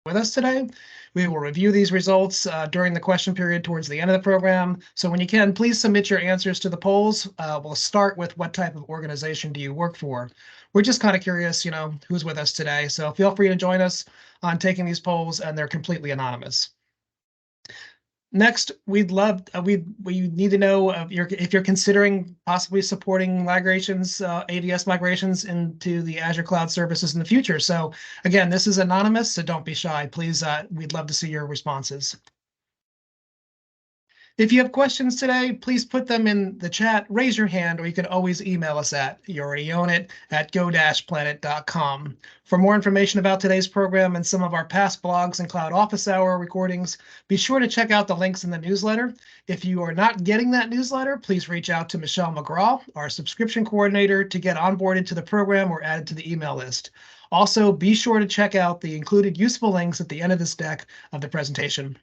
with us today. We will review these results during the question period towards the end of the program. So when you can, please submit your answers to the polls. We'll start with what type of organization do you work for? We're just kind of curious, who's with us today. So feel free to join us on taking these polls, and they're completely anonymous. Next, we need to know if you're considering possibly supporting migrations, AVS migrations into the Azure Cloud Services in the future. So again, this is anonymous, so don't be shy. Please, we'd love to see your responses. If you have questions today, please put them in the chat, raise your hand, or you can always email us at youalreadyownit@go-planet.com. For more information about today's program and some of our past blogs and Cloud Office Hour recordings, be sure to check out the links in the newsletter. If you are not getting that newsletter, please reach out to Michelle McGraw, our subscription coordinator, to get onboarded to the program or added to the email list. Also, be sure to check out the included useful links at the end of this deck of the presentation.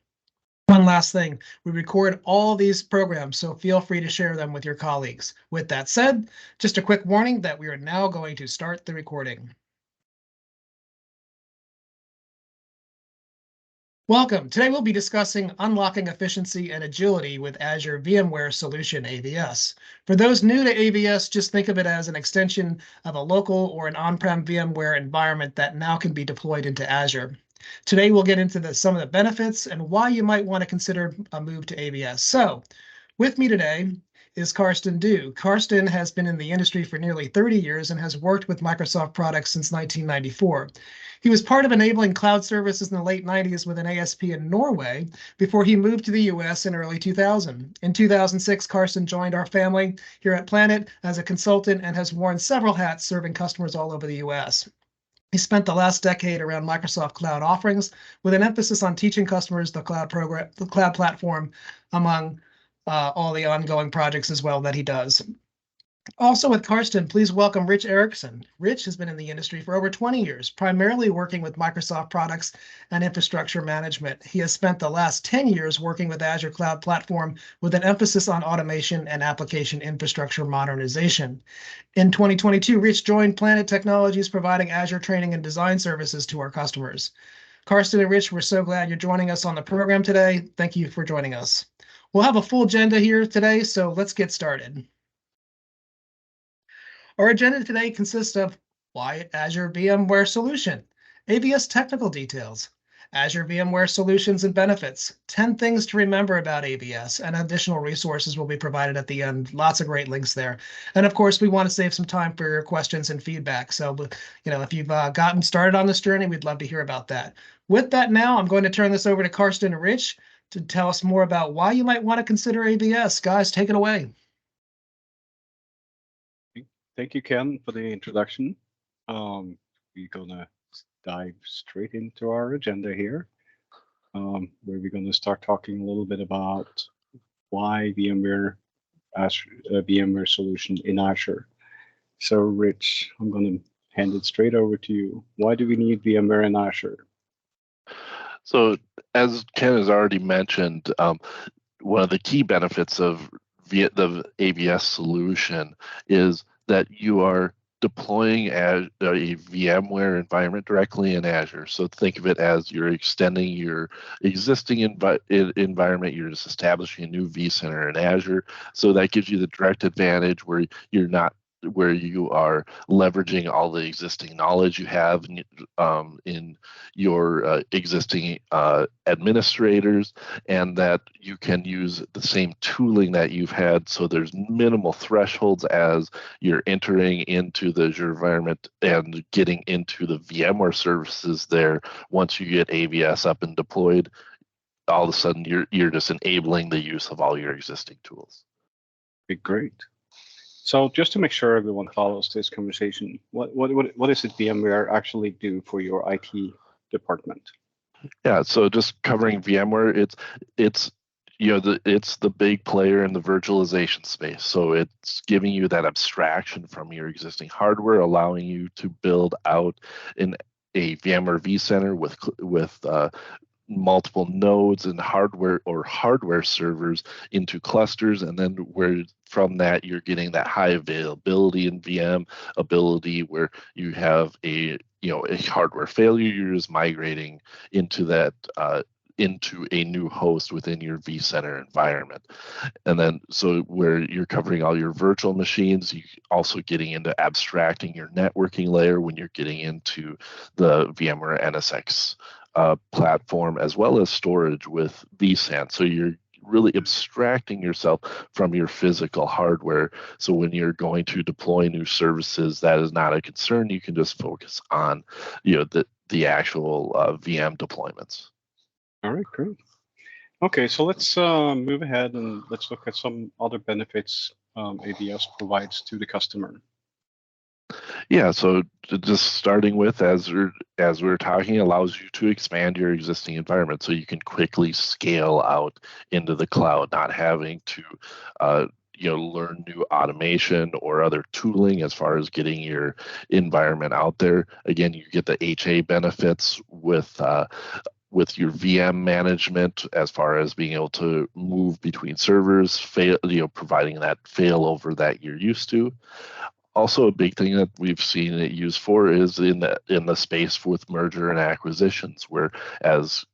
One last thing, we record all these programs, so feel free to share them with your colleagues. With that said, just a quick warning that we are now going to start the recording. Welcome. Today we'll be discussing unlocking efficiency and agility with Azure VMware Solution, AVS. For those new to AVS, just think of it as an extension of a local or an on-prem VMware environment that now can be deployed into Azure. Today, we'll get into some of the benefits and why you might want to consider a move to AVS. So with me today is Karsten Du. Karsten has been in the industry for nearly 30 years and has worked with Microsoft products since 1994. He was part of enabling cloud services in the late 90s with an ASP in Norway before he moved to the US in early 2000. In 2006, Karsten joined our family here at Planet as a consultant and has worn several hats serving customers all over the US. He spent the last decade around Microsoft Cloud offerings with an emphasis on teaching customers the cloud platform among all the ongoing projects as well that he does. Also with Karsten, please welcome Rich Erickson. Rich has been in the industry for over 20 years, primarily working with Microsoft products and infrastructure management. He has spent the last 10 years working with Azure Cloud Platform with an emphasis on automation and application infrastructure modernization. In 2022, Rich joined Planet Technologies, providing Azure training and design services to our customers. Karsten and Rich, we're so glad you're joining us on the program today. Thank you for joining us. We'll have a full agenda here today, so let's get started. Our agenda today consists of why Azure VMware Solution, AVS technical details, Azure VMware Solutions and benefits, 10 things to remember about AVS, and additional resources will be provided at the end. Lots of great links there. And of course, we want to save some time for your questions and feedback. So, if you've gotten started on this journey, we'd love to hear about that. With that now, I'm going to turn this over to Karsten and Rich to tell us more about why you might want to consider AVS. Guys, take it away. Thank you, Ken, for the introduction. We're gonna dive straight into our agenda here, where we're gonna start talking a little bit about why VMware Solution in Azure. So, Rich, I'm gonna hand it straight over to you. Why do we need VMware in Azure? So, as Ken has already mentioned, one of the key benefits of the AVS solution is that you are deploying a VMware environment directly in Azure. So think of it as you're extending your existing environment. You're just establishing a new vCenter in Azure. So that gives you the direct advantage where you are leveraging all the existing knowledge you have in your existing administrators, and that you can use the same tooling that you've had. So there's minimal thresholds as you're entering into the Azure environment and getting into the VMware services there. Once you get AVS up and deployed, all of a sudden you're just enabling the use of all your existing tools. Okay, great. So just to make sure everyone follows this conversation, what does VMware actually do for your IT department? Yeah, so just covering VMware, it's the big player in the virtualization space. So it's giving you that abstraction from your existing hardware, allowing you to build out a VMware vCenter with multiple nodes and hardware servers into clusters, and then where from that you're getting that high availability in VM ability where you have a hardware failure, you're just migrating into that into a new host within your vCenter environment. And then so where you're covering all your virtual machines, you also getting into abstracting your networking layer when you're getting into the VMware NSX platform, as well as storage with vSAN. So you're really abstracting yourself from your physical hardware. So when you're going to deploy new services, that is not a concern. You can just focus on the actual VM deployments. All right, great. Okay, so let's move ahead and let's look at some other benefits AVS provides to the customer. Yeah, so just starting with, as we're talking, allows you to expand your existing environment so you can quickly scale out into the cloud, not having to learn new automation or other tooling as far as getting your environment out there. Again, you get the HA benefits with your VM management as far as being able to move between servers, providing that failover that you're used to. Also, a big thing that we've seen it used for is in the space with merger and acquisitions, where as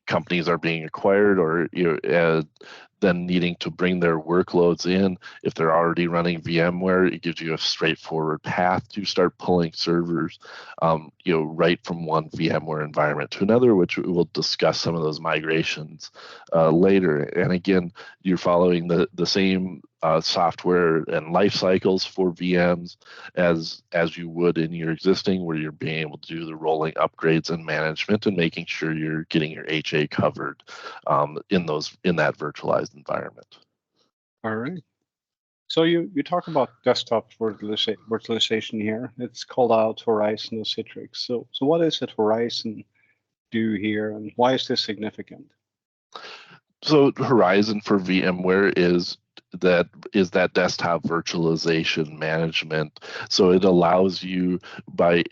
companies are being acquired or then needing to bring their workloads in, if they're already running VMware, it gives you a straightforward path to start pulling servers, right from one VMware environment to another, which we will discuss some of those migrations later. And again, you're following the same software and life cycles for VMs as you would in your existing, where you're being able to do the rolling upgrades and management and making sure you're getting your HA covered in that virtualized environment. All right. So you talk about desktop virtualization here. It's called out Horizon or Citrix. So what is it Horizon do here, and why is this significant? So Horizon for VMware is that desktop virtualization management. So it allows you, by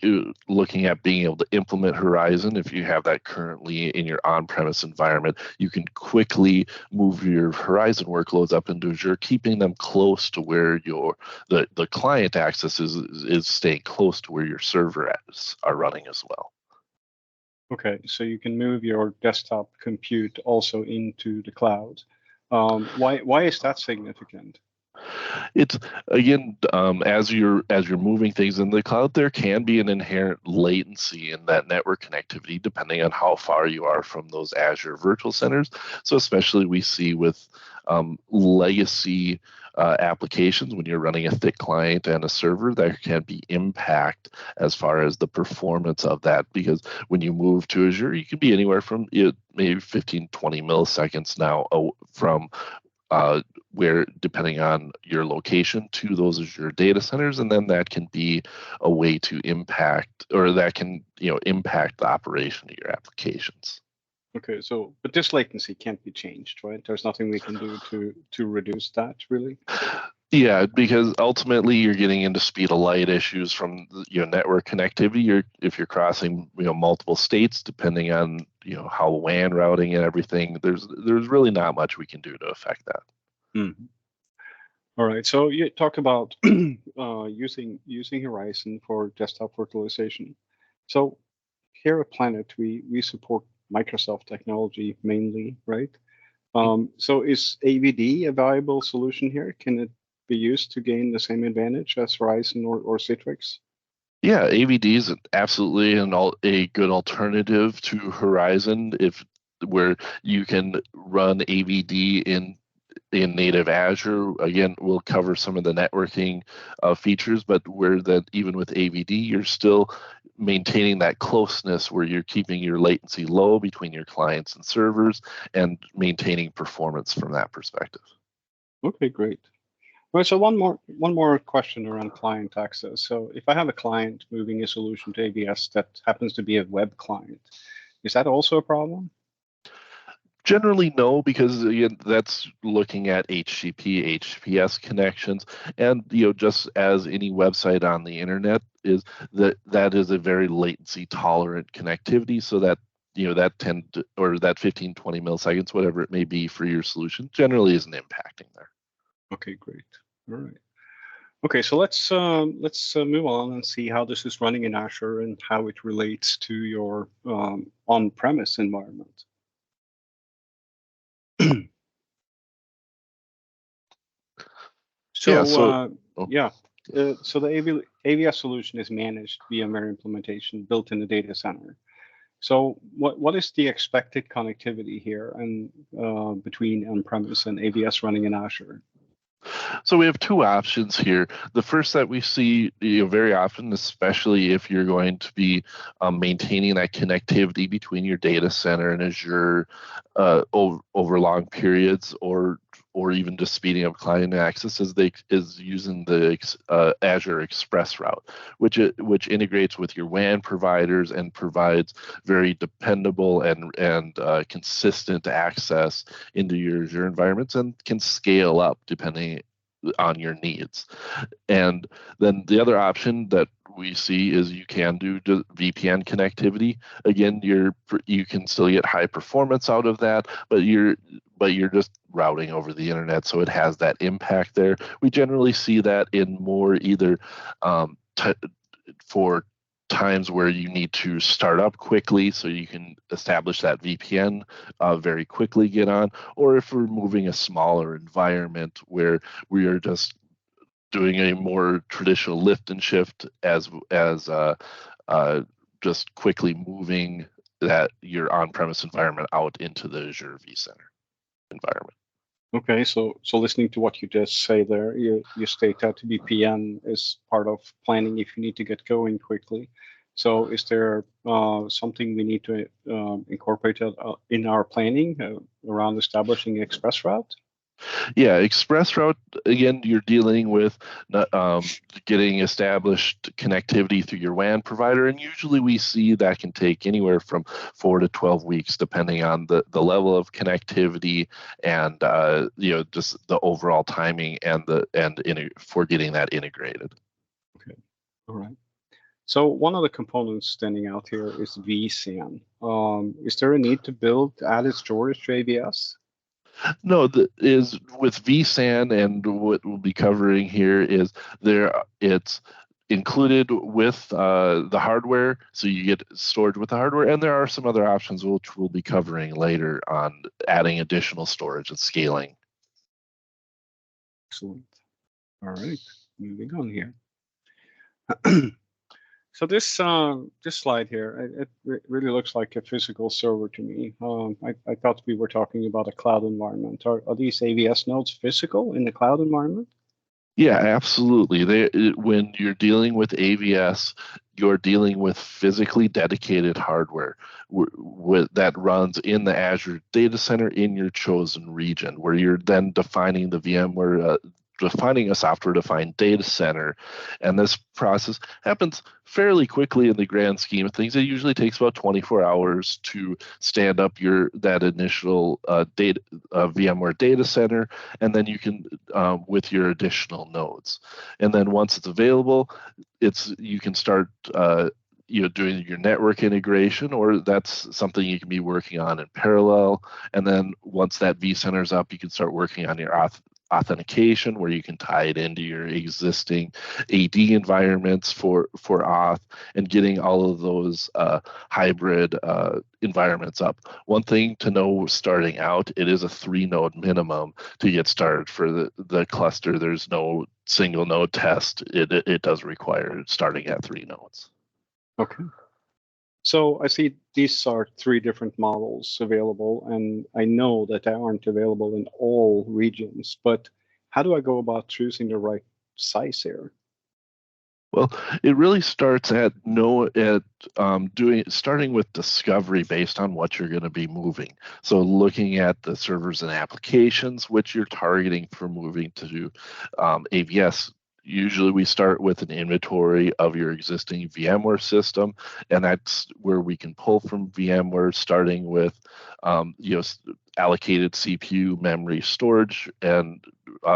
looking at being able to implement Horizon, if you have that currently in your on-premise environment, you can quickly move your Horizon workloads up into Azure, keeping them close to where the client access is staying close to where your servers are running as well. Okay, so you can move your desktop compute also into the cloud. Why is that significant? It's again, as you're moving things in the cloud, there can be an inherent latency in that network connectivity depending on how far you are from those Azure virtual centers. So especially we see with legacy applications, when you're running a thick client and a server, there can be impact as far as the performance of that, because when you move to Azure, you can be anywhere from maybe 15, 20 milliseconds now from where, depending on your location, to those Azure data centers, and then that can be a way to impact, or that can impact the operation of your applications. Okay, so but this latency can't be changed, right? There's nothing we can do to reduce that, really. Yeah, because ultimately you're getting into speed of light issues from network connectivity. If you're crossing multiple states, depending on how WAN routing and everything, there's really not much we can do to affect that. Mm-hmm. All right, so you talk about using Horizon for desktop virtualization. So here at Planet, we support Microsoft technology mainly, right? So is AVD a valuable solution here? Can it be used to gain the same advantage as Horizon or Citrix? Yeah, AVD is absolutely a good alternative to Horizon, where you can run AVD in native Azure. Again, we'll cover some of the networking features, but where that even with AVD, you're still maintaining that closeness where you're keeping your latency low between your clients and servers and maintaining performance from that perspective. Okay, great. All right, so one more question around client access. So if I have a client moving a solution to AVS that happens to be a web client, is that also a problem? Generally, no, because again, that's looking at HTTP, HTTPS connections, and just as any website on the internet is, that is a very latency tolerant connectivity, so that that 10 or that 15, 20 milliseconds, whatever it may be for your solution, generally isn't impacting there. Okay, great. All right. Okay, so let's move on and see how this is running in Azure and how it relates to your on-premise environment. So the AVS solution is managed VMware implementation built in the data center. So what is the expected connectivity here and between on-premise and AVS running in Azure? So we have two options here. The first that we see very often, especially if you're going to be maintaining that connectivity between your data center and Azure over long periods, or even just speeding up client access, is using the Azure Express route, which integrates with your WAN providers and provides very dependable and consistent access into your Azure environments and can scale up depending on your needs. And then the other option that we see is you can do VPN connectivity. Again, you can still get high performance out of that, but you're just routing over the internet, so it has that impact there. We generally see that in more either for times where you need to start up quickly so you can establish that VPN very quickly, get on, or if we're moving a smaller environment where we are just doing a more traditional lift and shift as just quickly moving your on-premise environment out into the Azure vCenter environment. Okay, so listening to what you just say there, you state that VPN is part of planning if you need to get going quickly. So is there something we need to incorporate in our planning around establishing Express route? Yeah, Express route, again, you're dealing with getting established connectivity through your WAN provider, and usually we see that can take anywhere from 4 to 12 weeks, depending on the level of connectivity and just the overall timing for getting that integrated. Okay, all right. So one of the components standing out here is vSAN. Is there a need to build added storage to AVS? No, with vSAN, and what we'll be covering here is it's included with the hardware, so you get storage with the hardware, and there are some other options which we'll be covering later on adding additional storage and scaling. Excellent. All right, moving on here. So this slide here, it really looks like a physical server to me. I thought we were talking about a cloud environment. Are these AVS nodes physical in the cloud environment? Yeah, absolutely. When you're dealing with AVS, you're dealing with physically dedicated hardware that runs in the Azure data center in your chosen region, where you're then defining the VMware, defining a software-defined data center. And this process happens fairly quickly in the grand scheme of things. It usually takes about 24 hours to stand up that initial VMware data center, and then you can with your additional nodes. And then once it's available, you can start doing your network integration, or that's something you can be working on in parallel. And then once that vCenter is up, you can start working on your authentication, where you can tie it into your existing AD environments for auth, and getting all of those hybrid environments up. One thing to know starting out, it is a 3-node minimum to get started for the cluster. There's no single node test. It does require starting at 3 nodes. Okay. So I see these are 3 different models available, and I know that they aren't available in all regions, but how do I go about choosing the right size here? Well, it really starts starting with discovery based on what you're going to be moving. So looking at the servers and applications which you're targeting for moving to AVS. Usually we start with an inventory of your existing VMware system, and that's where we can pull from VMware, starting with allocated CPU, memory, storage, and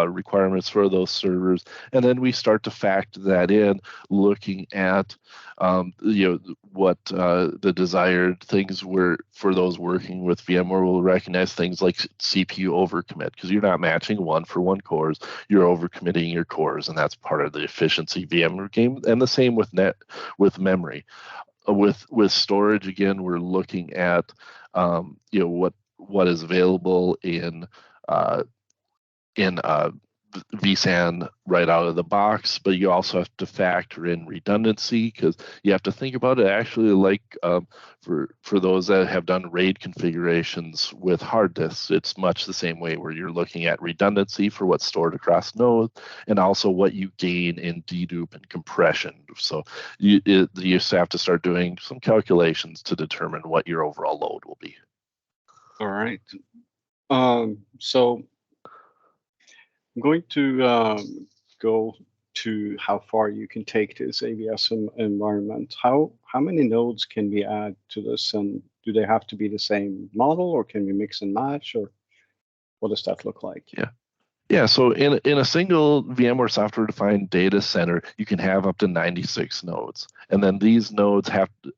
requirements for those servers, and then we start to factor that in, looking at what the desired things were for those working with VMware. Will recognize things like CPU overcommit, because you're not matching one-for-one cores, you're overcommitting your cores, and that's part of the efficiency VMware game. And the same with memory. With storage, again, we're looking at what is available in vSAN right out of the box, but you also have to factor in redundancy, because you have to think about it actually like for those that have done RAID configurations with hard disks. It's much the same way, where you're looking at redundancy for what's stored across nodes, and also what you gain in dedupe and compression. So you just have to start doing some calculations to determine what your overall load will be. All right. So I'm going to go to how far you can take this AVS environment. How many nodes can we add to this, and do they have to be the same model, or can we mix and match, or what does that look like? Yeah, so in a single VMware software-defined data center, you can have up to 96 nodes, and then these nodes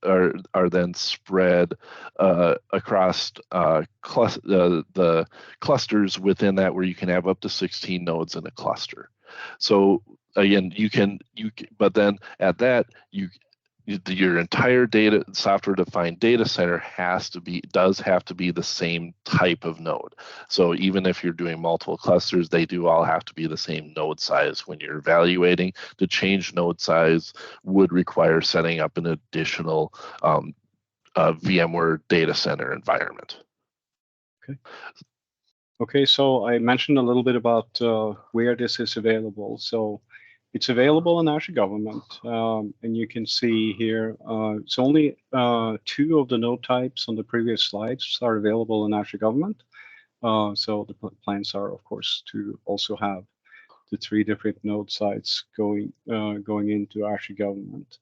are then spread across the clusters within that, where you can have up to 16 nodes in a cluster. So again, but then at that, your entire software-defined data center does have to be the same type of node. So even if you're doing multiple clusters, they do all have to be the same node size. When you're evaluating, to change node size would require setting up an additional VMware data center environment. Okay, so I mentioned a little bit about where this is available. So it's available in Azure Government, and you can see here, it's only 2 of the node types on the previous slides are available in Azure Government. So the plans are, of course, to also have the 3 different node sites going into Azure Government.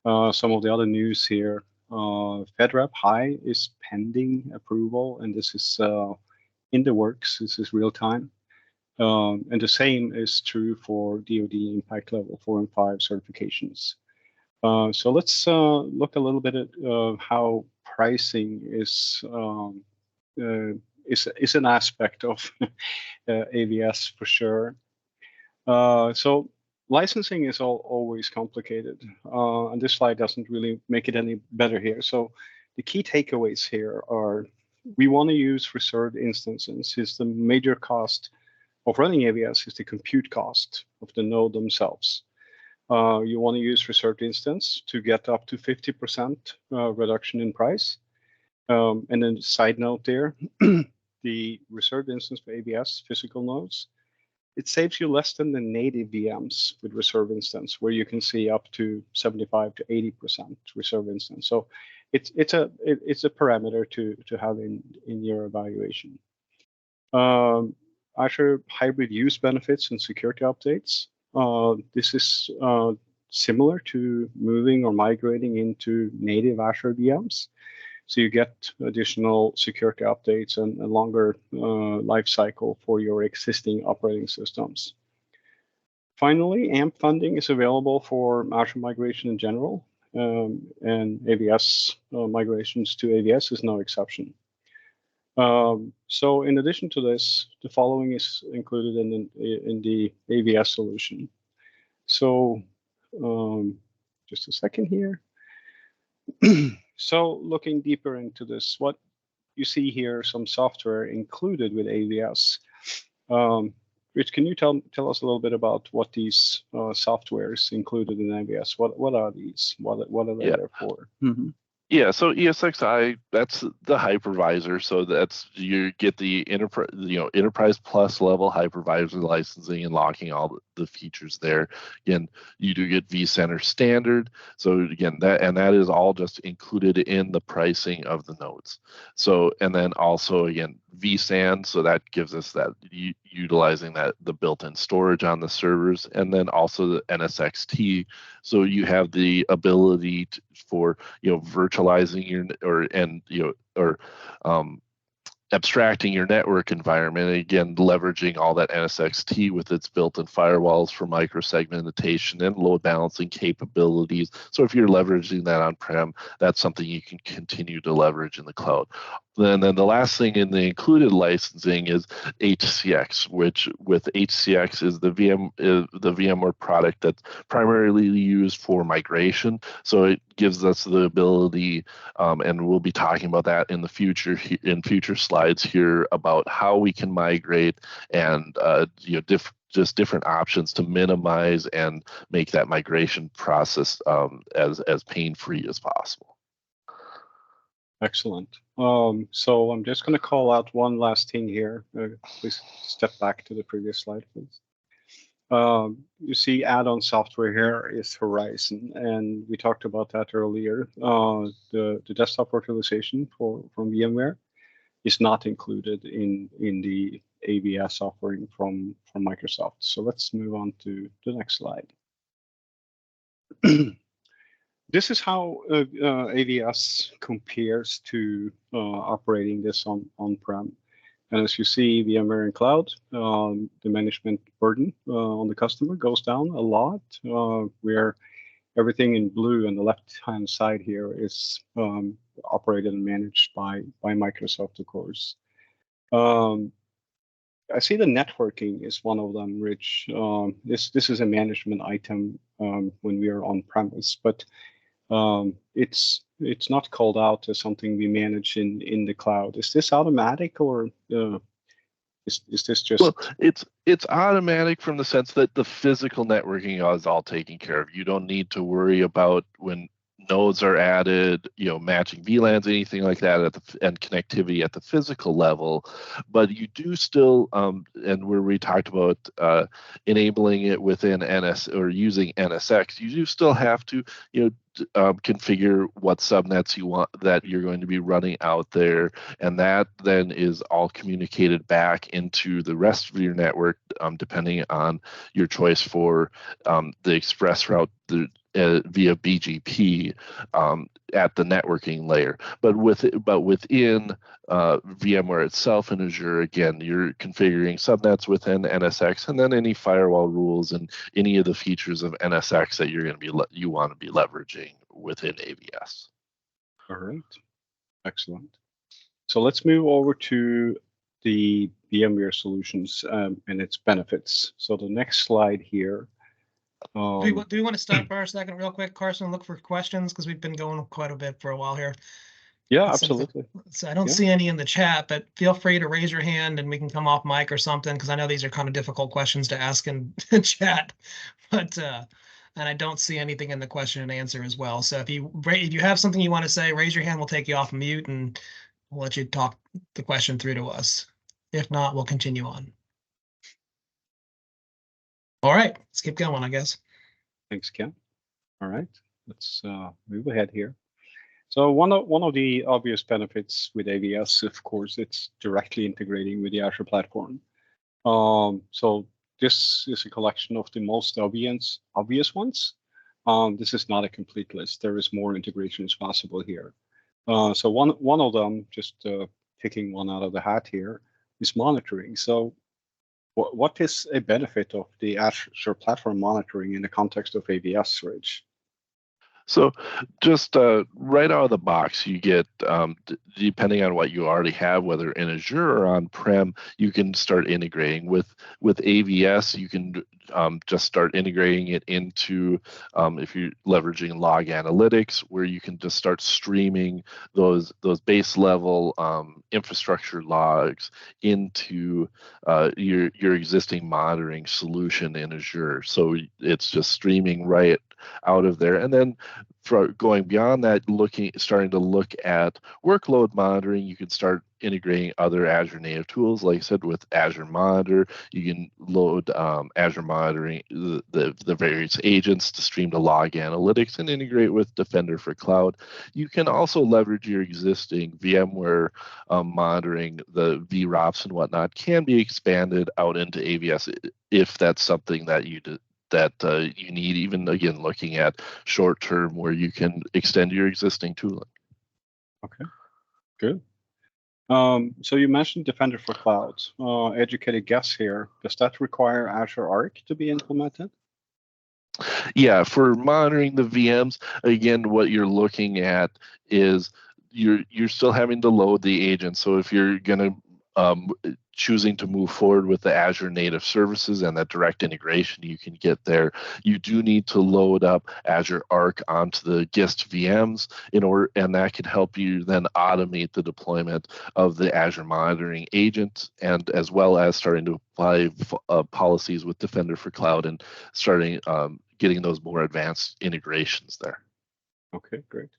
Some of the other news here, FedRAMP High is pending approval, and this is in the works. This is real time. And the same is true for DoD Impact Level 4 and 5 certifications. So let's look a little bit at how pricing is an aspect of AVS for sure. So licensing is always complicated, and this slide doesn't really make it any better here. So the key takeaways here are, we want to use reserved instances, since the major cost of running AVS is the compute cost of the node themselves. You want to use reserved instance to get up to 50% reduction in price. And then side note there, the reserved instance for AVS physical nodes, it saves you less than the native VMs with reserve instance, where you can see up to 75 to 80% reserve instance. So it's a parameter to have in your evaluation. Azure hybrid use benefits and security updates. This is similar to moving or migrating into native Azure VMs. So you get additional security updates and a longer life cycle for your existing operating systems. Finally, AMP funding is available for Azure migration in general, and AVS migrations to AVS is no exception. So in addition to this, the following is included in the AVS solution. So just a second here. So looking deeper into this, what you see here, some software included with AVS. Rich, can you tell us a little bit about what these softwares included in AVS? What are these? What are they there for? Mm-hmm. Yeah, so ESXi, that's the hypervisor. So that's, you get the enterprise plus level hypervisor licensing and locking all the features there. Again, you do get vCenter standard. So again, that is all just included in the pricing of the nodes. So, and then also again, vSAN, so that gives us that utilizing the built-in storage on the servers, and then also the NSXT. So you have the ability for virtualizing your abstracting your network environment, and again, leveraging all that NSXT with its built-in firewalls for microsegmentation and load balancing capabilities. So if you're leveraging that on-prem, that's something you can continue to leverage in the cloud. Then the last thing in the included licensing is HCX, which with HCX is the VMware product that's primarily used for migration. So it gives us the ability, and we'll be talking about that in the future in future slides here about how we can migrate and just different options to minimize and make that migration process as pain-free as possible. Excellent. So I'm just going to call out one last thing here. Please step back to the previous slide, please. You see add-on software here is Horizon, and we talked about that earlier. The desktop virtualization from VMware is not included in the AVS offering from Microsoft. So let's move on to the next slide. This is how AVS compares to operating this on-prem. And as you see, VMware in cloud, the management burden on the customer goes down a lot, where everything in blue on the left-hand side here is operated and managed by Microsoft, of course. I see the networking is one of them, Rich. This is a management item when we are on premise, but it's not called out as something we manage in the cloud. Is this automatic, or is this just? Well, it's automatic from the sense that the physical networking is all taken care of. You don't need to worry about when nodes are added, matching VLANs, anything like that, and connectivity at the physical level. But you do still, and where we talked about enabling it within NS or using NSX, you do still have to, configure what subnets you want that you're going to be running out there, and that then is all communicated back into the rest of your network, depending on your choice for the express route via BGP at the networking layer. But within VMware itself in Azure, again, you're configuring subnets within NSX, and then any firewall rules and any of the features of NSX that you want to be leveraging within AVS. All right, excellent. So let's move over to the VMware solutions and its benefits. So the next slide here. Do we want to stop for a second real quick, Carson, and look for questions, because we've been going quite a bit for a while here. Yeah, absolutely. So I don't see any in the chat, but feel free to raise your hand and we can come off mic or something, because I know these are kind of difficult questions to ask in chat. But and I don't see anything in the question and answer as well. So if you have something you want to say, raise your hand. We'll take you off mute and we'll let you talk the question through to us. If not, we'll continue on. All right, let's keep going, I guess. Thanks, Ken. All right, let's move ahead here. So one of the obvious benefits with AVS, of course, it's directly integrating with the Azure platform. So this is a collection of the most obvious ones. This is not a complete list. There is more integrations possible here. So one of them, just picking one out of the hat here, is monitoring. So what is a benefit of the Azure platform monitoring in the context of AVS, Rich? So just right out of the box, you get, depending on what you already have, whether in Azure or on-prem, you can start integrating. With AVS, you can just start integrating it into, if you're leveraging log analytics, where you can just start streaming those base level infrastructure logs into your existing monitoring solution in Azure. So it's just streaming right out of there. And then for going beyond that, starting to look at workload monitoring, you can start integrating other Azure native tools. Like I said, with Azure Monitor, you can load Azure monitoring, the various agents to stream to log analytics and integrate with Defender for Cloud. You can also leverage your existing VMware monitoring, the VROPs and whatnot, can be expanded out into AVS if that's something that you need, even again looking at short term where you can extend your existing tooling. Okay, good. So you mentioned Defender for Cloud. Educated guess here. Does that require Azure Arc to be implemented? Yeah, for monitoring the VMs, again, what you're looking at is you're still having to load the agent. So if you're going to choosing to move forward with the Azure native services and that direct integration you can get there, you do need to load up Azure Arc onto the GIST VMs and that can help you then automate the deployment of the Azure monitoring agent, and as well as starting to apply policies with Defender for Cloud and starting getting those more advanced integrations there. Okay, great.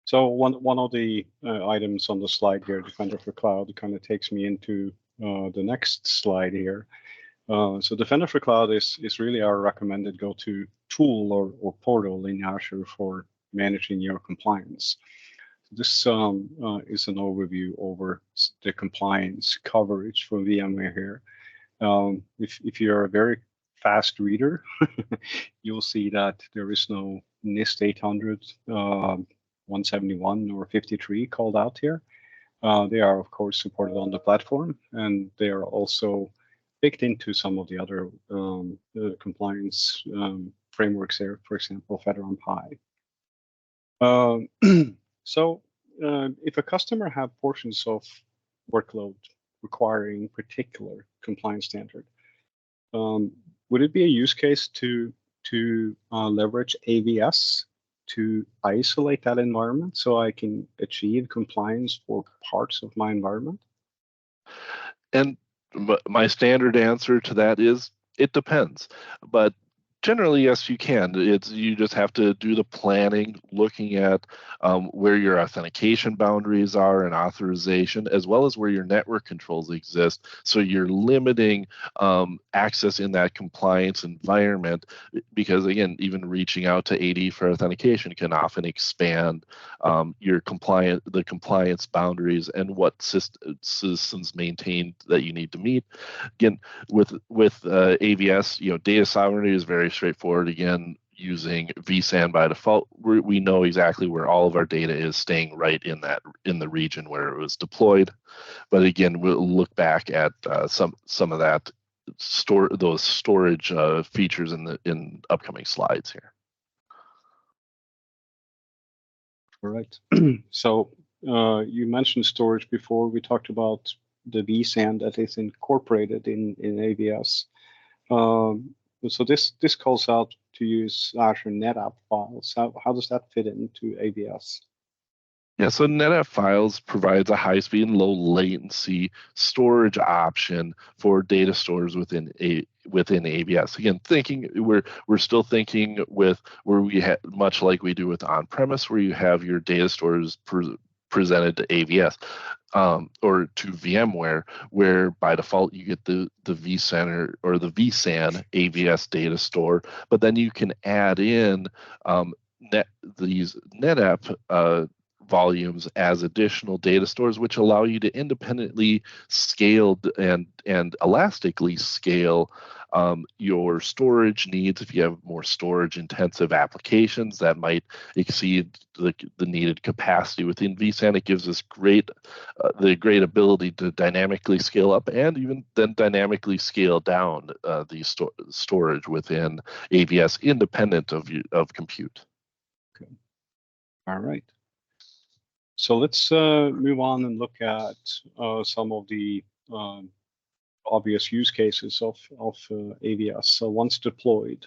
So one of the items on the slide here, Defender for Cloud, kind of takes me into the next slide here. So Defender for Cloud is really our recommended go-to tool or portal in Azure for managing your compliance. This is an overview over the compliance coverage for VMware here. If you're a very fast reader, you'll see that there is no NIST 800, 171 or 53 called out here. They are, of course, supported on the platform, and they are also baked into some of the other compliance frameworks there, for example, FedRAMP High. So if a customer have portions of workload requiring particular compliance standard, would it be a use case to leverage AVS to isolate that environment so I can achieve compliance for parts of my environment? And my standard answer to that is it depends. But generally, yes, you can. You just have to do the planning, looking at where your authentication boundaries are and authorization, as well as where your network controls exist. So you're limiting access in that compliance environment, because again, even reaching out to AD for authentication can often expand the compliance boundaries and what systems maintained that you need to meet. Again, with AVS, data sovereignty is very straightforward. Again, using vSAN by default, we know exactly where all of our data is staying right in the region where it was deployed. But again, we'll look back at some of that those storage features in upcoming slides here. All right. So you mentioned storage before. We talked about the vSAN that is incorporated in AVS. So this calls out to use Azure NetApp files. How does that fit into AVS? Yeah, so NetApp files provides a high-speed and low-latency storage option for data stores within AVS. Again, we're still thinking with where we have, much like we do with on-premise, where you have your data stores presented to AVS or to VMware, where by default you get the vCenter or the vSAN AVS data store, but then you can add in these NetApp volumes as additional data stores, which allow you to independently scale and elastically scale your storage needs. If you have more storage intensive applications that might exceed the needed capacity within vSAN, it gives us the great ability to dynamically scale up and even then dynamically scale down the storage within AVS independent of compute. Okay. All right. So let's move on and look at some of the obvious use cases of AVS. So once deployed,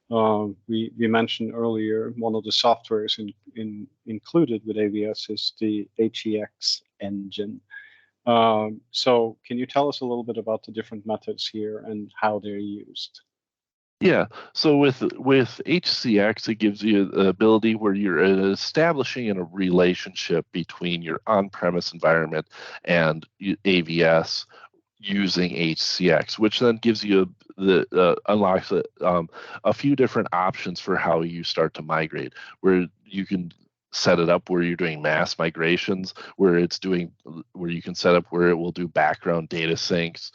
we mentioned earlier one of the softwares included with AVS is the HEX engine. So can you tell us a little bit about the different methods here and how they're used? Yeah, so with HCX, it gives you the ability where you're establishing a relationship between your on-premise environment and AVS using HCX, which then gives you unlocks a few different options for how you start to migrate, where you can set it up where you're doing mass migrations, where you can set up where it will do background data syncs.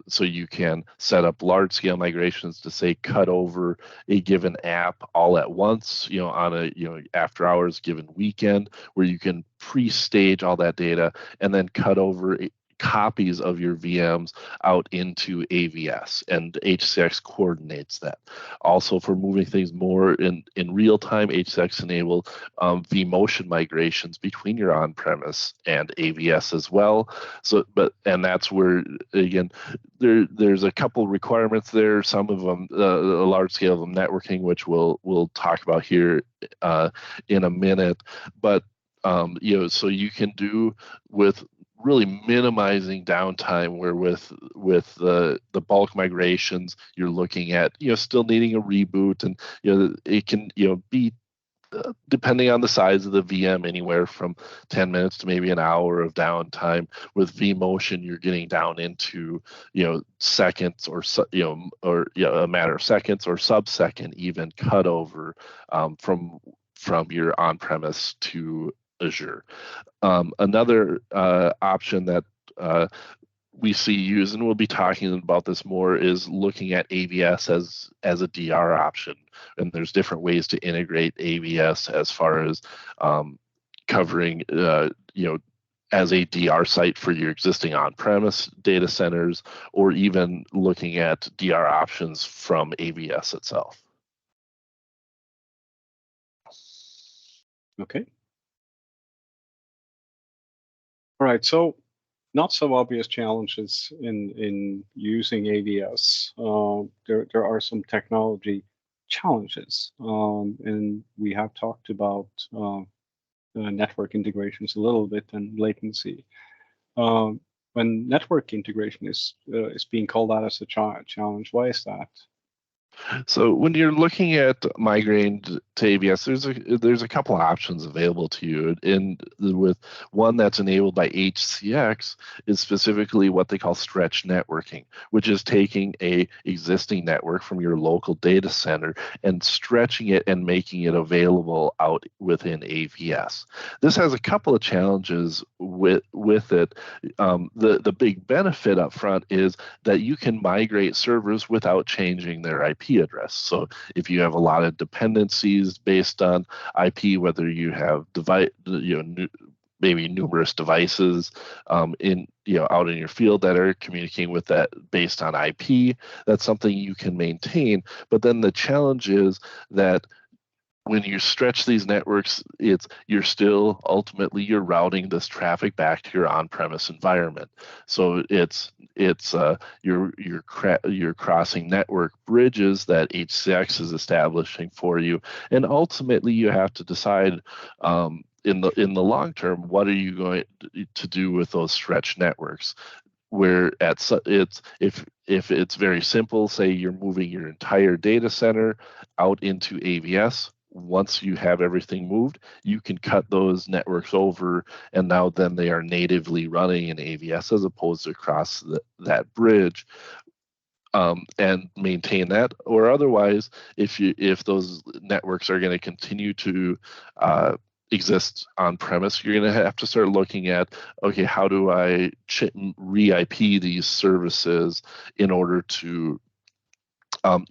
So you can set up large scale migrations to say cut over a given app all at once, on a, after hours given weekend, where you can pre-stage all that data and then cut over copies of your VMs out into AVS, and HCX coordinates that. Also, for moving things more in real time, HCX enable vMotion migrations between your on-premise and AVS as well. And that's where, again, there's a couple requirements there. Some of them, a large scale of them, networking, which we'll talk about here in a minute. But so you can do with really minimizing downtime, where with the bulk migrations, you're looking at still needing a reboot, and it can be depending on the size of the VM, anywhere from 10 minutes to maybe an hour of downtime. With vMotion, you're getting down into seconds, or a matter of seconds or sub-second even cut over from your on-premise to Azure. Another option that we see used, and we'll be talking about this more, is looking at AVS as a DR option. And there's different ways to integrate AVS as far as covering, as a DR site for your existing on-premise data centers, or even looking at DR options from AVS itself. Okay. All right, so not so obvious challenges in using AVS. There are some technology challenges, and we have talked about network integrations a little bit, and latency. When network integration is being called out as a challenge, why is that? So when you're looking at migrating to AVS, there's a couple options available to you. And with one that's enabled by HCX is specifically what they call stretch networking, which is taking a existing network from your local data center and stretching it and making it available out within AVS. This has a couple of challenges with it. The big benefit up front is that you can migrate servers without changing their IP address. So if you have a lot of dependencies based on IP, whether you have maybe numerous devices out in your field that are communicating with that based on IP, that's something you can maintain. But then the challenge is that when you stretch these networks, you're still ultimately you're routing this traffic back to your on-premise environment. So you're crossing network bridges that HCX is establishing for you, and ultimately you have to decide in the long term, what are you going to do with those stretched networks? Where if it's very simple, say you're moving your entire data center out into AVS. Once you have everything moved, you can cut those networks over, and now then they are natively running in AVS as opposed to across that bridge, and maintain that. Or otherwise, if those networks are going to continue to exist on premise, you're going to have to start looking at, okay, how do I re-IP these services in order to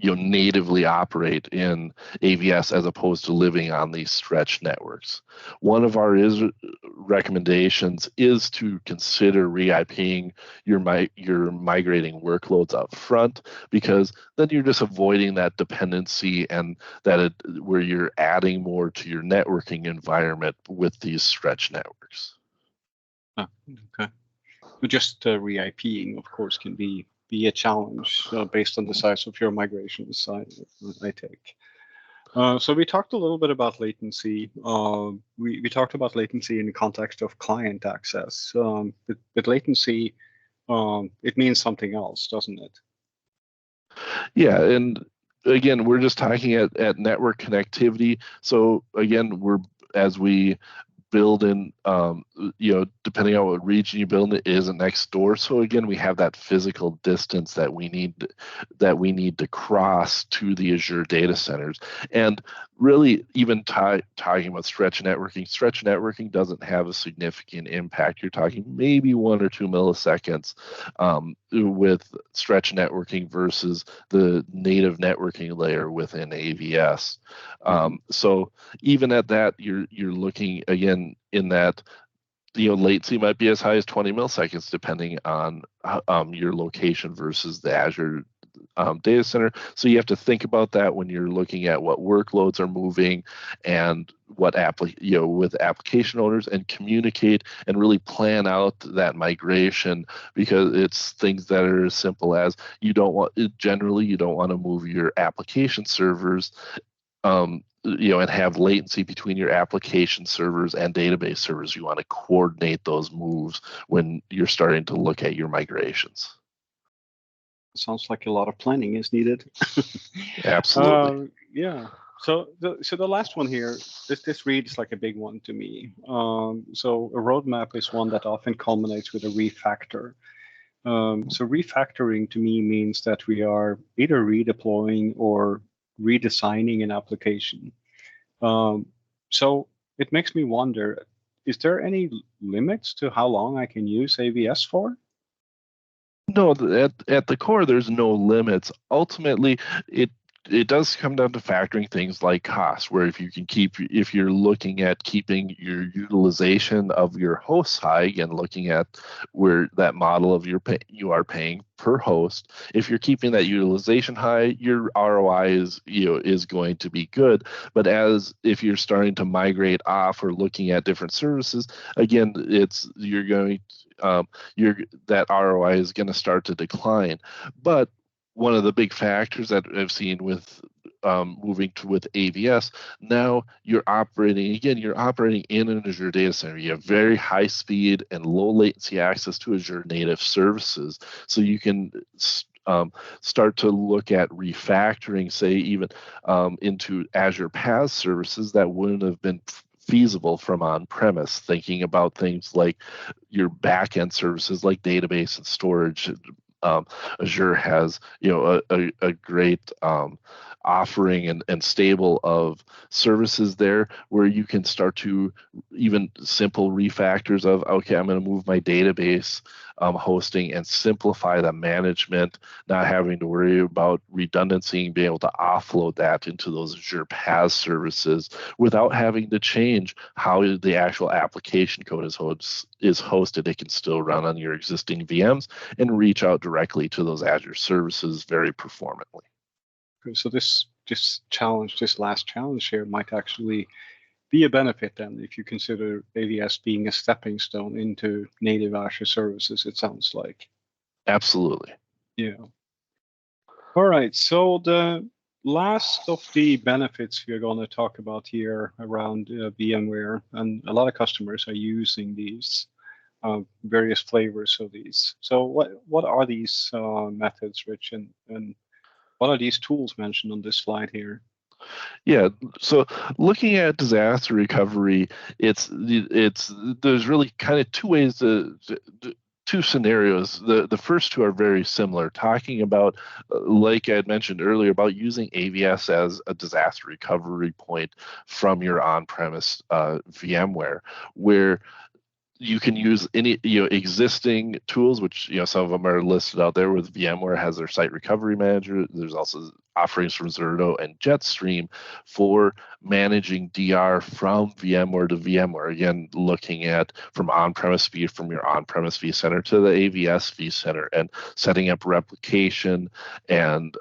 natively operate in AVS as opposed to living on these stretched networks. One of our recommendations is to consider re-IPing your migrating workloads up front, because then you're just avoiding that dependency and where you're adding more to your networking environment with these stretched networks. Okay. But just re-IPing, of course, can be a challenge based on the size of your migrations, I take. So we talked a little bit about latency. We talked about latency in the context of client access. But latency, it means something else, doesn't it? Yeah, and again, we're just talking at network connectivity. So again, as we build in, depending on what region you build, it isn't next door. So again, we have that physical distance that we need to cross to the Azure data centers. And really even talking about stretch networking doesn't have a significant impact. You're talking maybe 1 or 2 milliseconds with stretch networking versus the native networking layer within AVS. So even at that, you're looking again in that latency might be as high as 20 milliseconds depending on your location versus the Azure data center. So you have to think about that when you're looking at what workloads are moving and what with application owners, and communicate and really plan out that migration, because it's things that are as simple as you don't want to move your application servers and have latency between your application servers and database servers. You want to coordinate those moves when you're starting to look at your migrations. Sounds like a lot of planning is needed. Absolutely. Yeah. So the last one here, this reads like a big one to me. So a roadmap is one that often culminates with a refactor. So refactoring to me means that we are either redeploying or redesigning an application. So it makes me wonder, is there any limits to how long I can use AVS for? No, at the core, there's no limits. Ultimately, it does come down to factoring things like cost, where if you're looking at keeping your utilization of your hosts high and looking at where that model of you are paying per host, if you're keeping that utilization high, your ROI is going to be good. But if you're starting to migrate off or looking at different services, again, that ROI is going to start to decline. But one of the big factors that I've seen with moving with AVS, now you're operating in an Azure data center. You have very high speed and low latency access to Azure native services. So you can start to look at refactoring, say, even into Azure PaaS services that wouldn't have been feasible from on-premise, thinking about things like your back-end services like database and storage. Azure has a great offering and stable of services there, where you can start to even simple refactors of, okay, I'm going to move my database hosting and simplify the management, not having to worry about redundancy and being able to offload that into those Azure PaaS services without having to change how the actual application code is hosted. It can still run on your existing VMs and reach out directly to those Azure services very performantly. So this last challenge here might actually be a benefit then, if you consider AVS being a stepping stone into native Azure services, it sounds like. Absolutely. Yeah. All right. So the last of the benefits we're going to talk about here around VMware, and a lot of customers are using these various flavors of these. So what are these methods, Rich, and what are these tools mentioned on this slide here? Yeah, so looking at disaster recovery, there's really kind of two scenarios. The first two are very similar, talking about, like I had mentioned earlier, about using AVS as a disaster recovery point from your on-premise VMware, where you can use any existing tools, which some of them are listed out there. With VMware has their site recovery manager. There's also offerings from Zerto and Jetstream for managing DR from VMware to VMware. Again, looking at from your on-premise vCenter to the AVS vCenter, and setting up replication and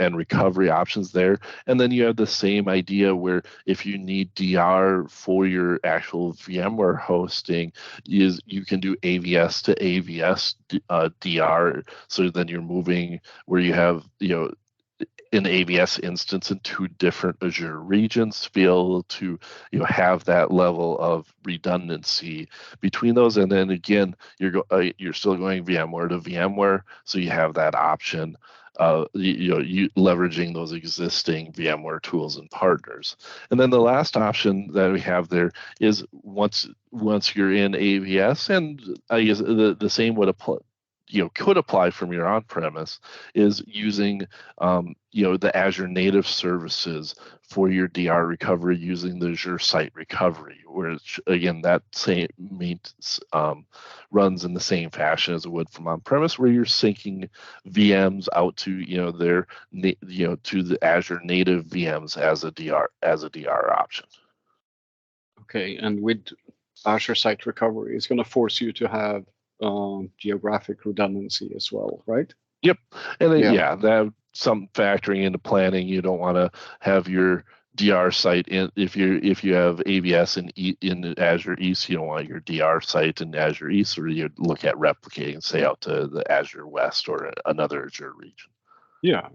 and recovery options there. And then you have the same idea where if you need DR for your actual VMware hosting, you can do AVS to AVS DR. So then you're moving where you have an AVS instance in two different Azure regions to be able to have that level of redundancy between those. And then again, you're still going VMware to VMware, so you have that option. You leveraging those existing VMware tools and partners. And then the last option that we have there is once you're in AVS, and I guess the same would apply. could apply from your on-premise is using the Azure native services for your DR recovery using the Azure Site Recovery, which again that same runs in the same fashion as it would from on-premise, where you're syncing VMs out to their to the Azure native VMs as a DR option. Okay, and with Azure Site Recovery, it's going to force you to have geographic redundancy as well, right? Yep, and then that some factoring into planning. You don't want to have your DR site in if you have AVS in Azure East, you don't want your DR site in Azure East, or you look at replicating, say, out to the Azure West or another Azure region. Yeah.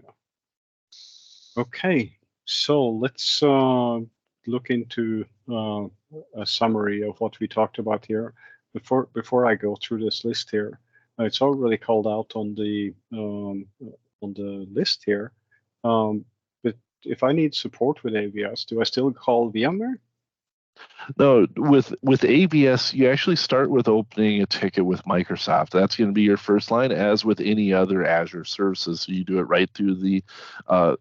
Okay, so let's look into a summary of what we talked about here. Before I go through this list here, it's already called out on the list here. But if I need support with AVS, do I still call VMware? No, with AVS, you actually start with opening a ticket with Microsoft. That's going to be your first line, as with any other Azure services. So you do it right through the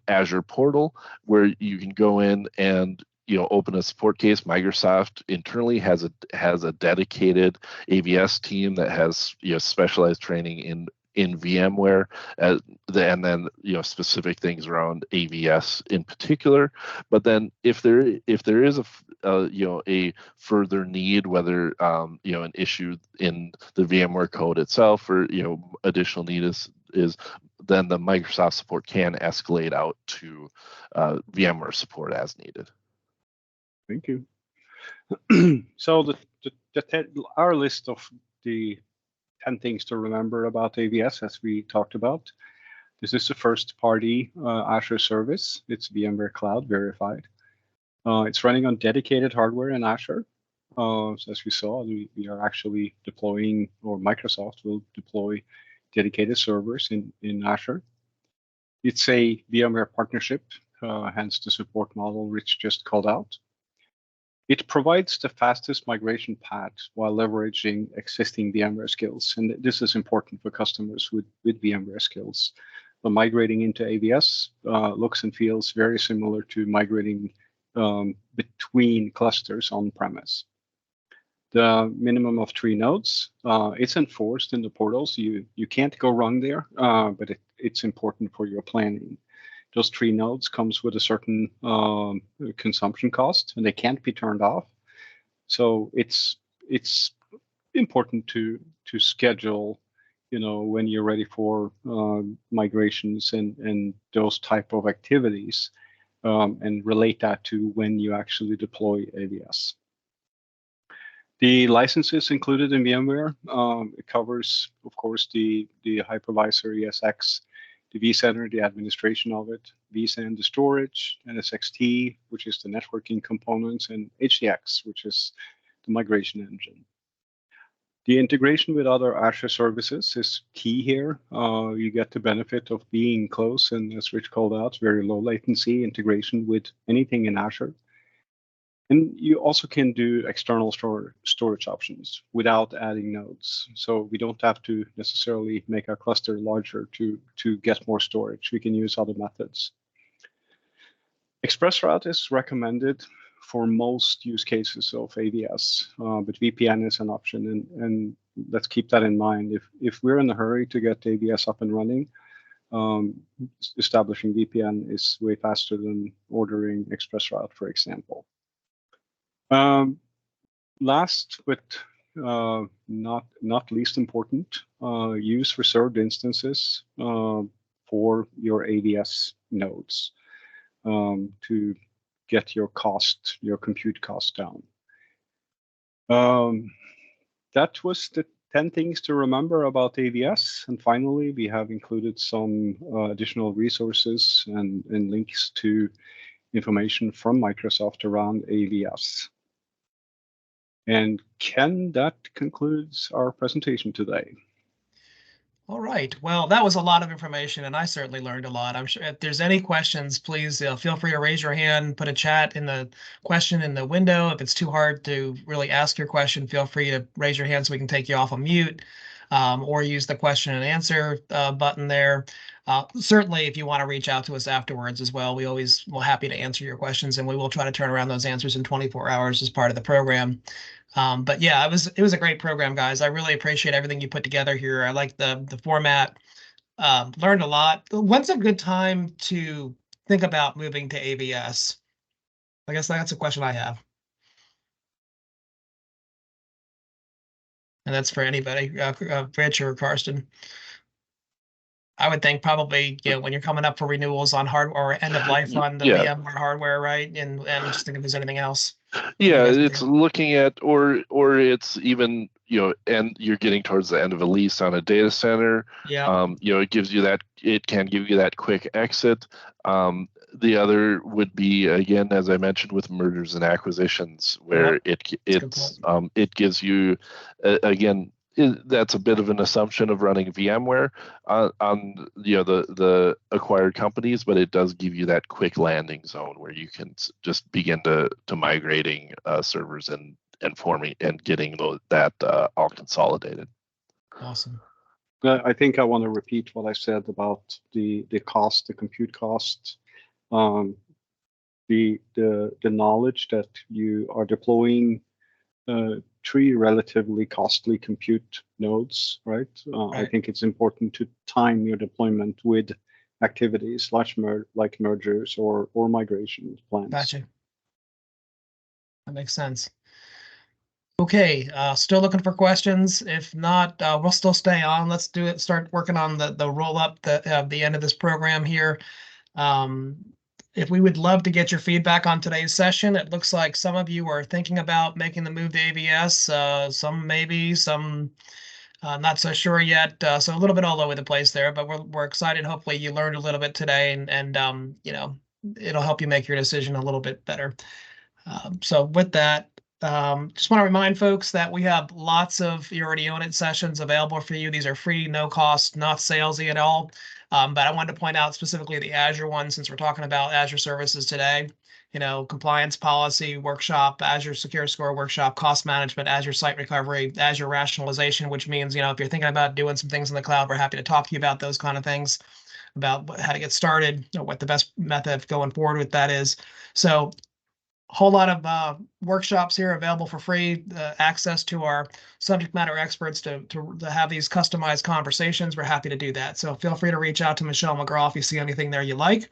Azure portal, where you can go in and open a support case. Microsoft internally has a dedicated AVS team that has specialized training in VMware, and then specific things around AVS in particular. But then if there is a further need, whether an issue in the VMware code itself, or additional need is then the Microsoft support can escalate out to VMware support as needed. Thank you. So our list of the 10 things to remember about AVS, as we talked about. This is the first party Azure service. It's VMware Cloud verified. It's running on dedicated hardware in Azure. So as we saw, we are actually deploying, or Microsoft will deploy dedicated servers in Azure. It's a VMware partnership, hence the support model Rich just called out. It provides the fastest migration path while leveraging existing VMware skills. And this is important for customers with VMware skills. But migrating into AVS looks and feels very similar to migrating between clusters on-premise. The minimum of 3 nodes, it's enforced in the portals. You can't go wrong there, but it's important for your planning. Those 3 nodes comes with a certain consumption cost, and they can't be turned off. So it's important to schedule, when you're ready for migrations and those type of activities, and relate that to when you actually deploy AVS. The licenses included in VMware, it covers, of course, the hypervisor ESX, the vCenter, the administration of it, vSAN, the storage, NSXT, which is the networking components, and HDX, which is the migration engine. The integration with other Azure services is key here. You get the benefit of being close, and as Rich called out, very low latency integration with anything in Azure. And you also can do external storage options without adding nodes. So we don't have to necessarily make our cluster larger to get more storage. We can use other methods. ExpressRoute is recommended for most use cases of AVS, but VPN is an option. And let's keep that in mind. If we're in a hurry to get AVS up and running, establishing VPN is way faster than ordering ExpressRoute, for example. Last but not least important, use reserved instances for your AVS nodes to get your compute cost down. That was the 10 things to remember about AVS. And finally, we have included some additional resources and links to information from Microsoft around AVS. And Ken, that concludes our presentation today. All right. Well, that was a lot of information, and I certainly learned a lot. I'm sure if there's any questions, please feel free to raise your hand, put a chat in the question in the window. If it's too hard to really ask your question, feel free to raise your hand so we can take you off of mute. or use the question and answer button there. Certainly, if you want to reach out to us afterwards as well, we're happy to answer your questions, and we will try to turn around those answers in 24 hours as part of the program. But yeah, it was a great program, guys. I really appreciate everything you put together here. I like the format. Learned a lot. When's a good time to think about moving to AVS? I guess that's a question I have. And that's for anybody, Rich or Karsten. I would think probably, when you're coming up for renewals on hardware or end of life on the VMware hardware, right? And just think if there's anything else. Yeah, it's looking at, or it's even, and you're getting towards the end of a lease on a data center. Yeah. It can give you that quick exit. The other would be, again, as I mentioned, with mergers and acquisitions, where it gives you, again, that's a bit of an assumption of running VMware on the acquired companies, but it does give you that quick landing zone where you can just begin to migrating servers and forming and getting that all consolidated. Awesome. I think I want to repeat what I said about the cost, the compute cost, the knowledge that you are deploying 3 relatively costly compute nodes, right? I think it's important to time your deployment with activities like mergers or migration plans. Gotcha. That makes sense. Okay, still looking for questions. If not, we'll still stay on. Let's do it. Start working on the roll up the end of this program here. If we would love to get your feedback on today's session. It looks like some of you are thinking about making the move to AVS. Some maybe, some not so sure yet. So a little bit all over the place there, but we're excited. Hopefully you learned a little bit today, and it'll help you make your decision a little bit better. So with that, just want to remind folks that we have lots of You Already Own It sessions available for you. These are free, no cost, not salesy at all. But I wanted to point out specifically the Azure one, since we're talking about Azure services today. Compliance policy workshop, Azure Secure Score workshop, cost management, Azure Site Recovery, Azure rationalization, which means, if you're thinking about doing some things in the cloud, we're happy to talk to you about those kind of things, about how to get started, what the best method going forward with that is. So whole lot of workshops here available for free, access to our subject matter experts to have these customized conversations. We're happy to do that. So feel free to reach out to Michelle McGraw if you see anything there you like.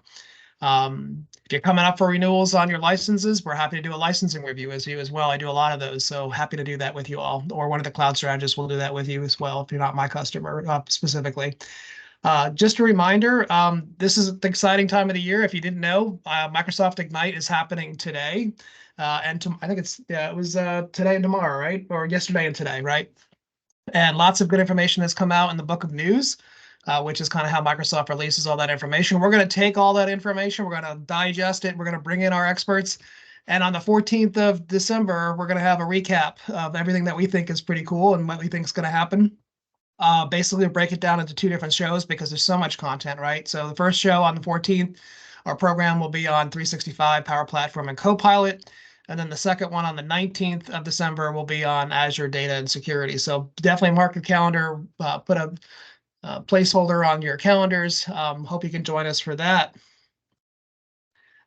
If you're coming up for renewals on your licenses, we're happy to do a licensing review as well. I do a lot of those, so happy to do that with you all. Or one of the cloud strategists will do that with you as well if you're not my customer specifically. Just a reminder, this is the exciting time of the year. If you didn't know, Microsoft Ignite is happening today. And I think it was today and tomorrow, right? Or yesterday and today, right? And lots of good information has come out in the book of news, which is kind of how Microsoft releases all that information. We're going to take all that information, we're going to digest it, we're going to bring in our experts. And on the 14th of December, we're going to have a recap of everything that we think is pretty cool and what we think is going to happen. Basically, we'll break it down into 2 different shows because there's so much content, right? So the first show on the 14th, our program will be on 365, Power Platform, and Copilot. And then the second one on the 19th of December will be on Azure Data and Security. So definitely mark your calendar, put a placeholder on your calendars. Hope you can join us for that.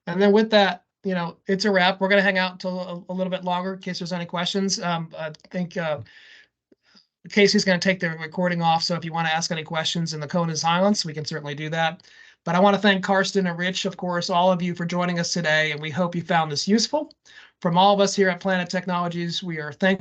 And then with that, it's a wrap. We're going to hang out until a little bit longer in case there's any questions. I think Casey's going to take the recording off, so if you want to ask any questions in the cone of silence, we can certainly do that. But I want to thank Karsten and Rich, of course, all of you for joining us today, and we hope you found this useful. From all of us here at Planet Technologies, we are thankful